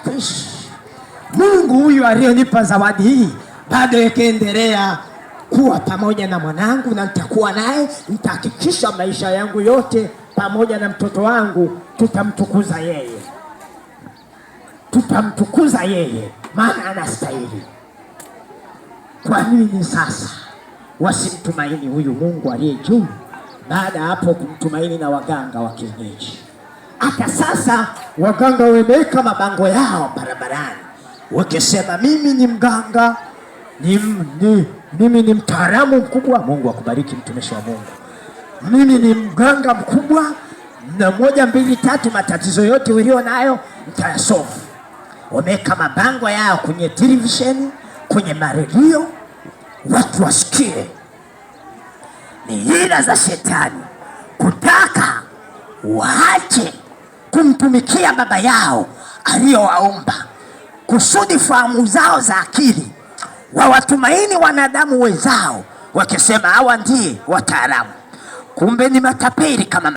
hatapishi. Mungu huyu aliyonipa zawadi hii bado yakiendelea kuwa pamoja na mwanangu, na nitakuwa naye, nitahakikisha maisha yangu yote pamoja na mtoto wangu tutamtukuza yeye. Tutamtukuza yeye, maana anastahili. Kwa nini sasa wasimtumaini huyu Mungu aliye juu, baada hapo kumtumaini na waganga wa kienyeji? Hata sasa waganga wameweka mabango yao barabarani wakisema mimi ni mganga, mimi ni mtaalamu mkubwa. Mungu akubariki mtumishi wa Mungu. Mimi ni mganga mkubwa, na 1 2 3 matatizo yote ulio nayo nitayasolve. Wameweka mabango yao kwenye televisheni, kwenye maredio, watu wasikie. Ni hila za shetani kutaka waache kumtumikia baba yao aliyowaumba, kusudi fahamu zao za akili wawatumaini wanadamu wenzao, wakisema hawa ndiye wataalamu, kumbe ni matapeli kama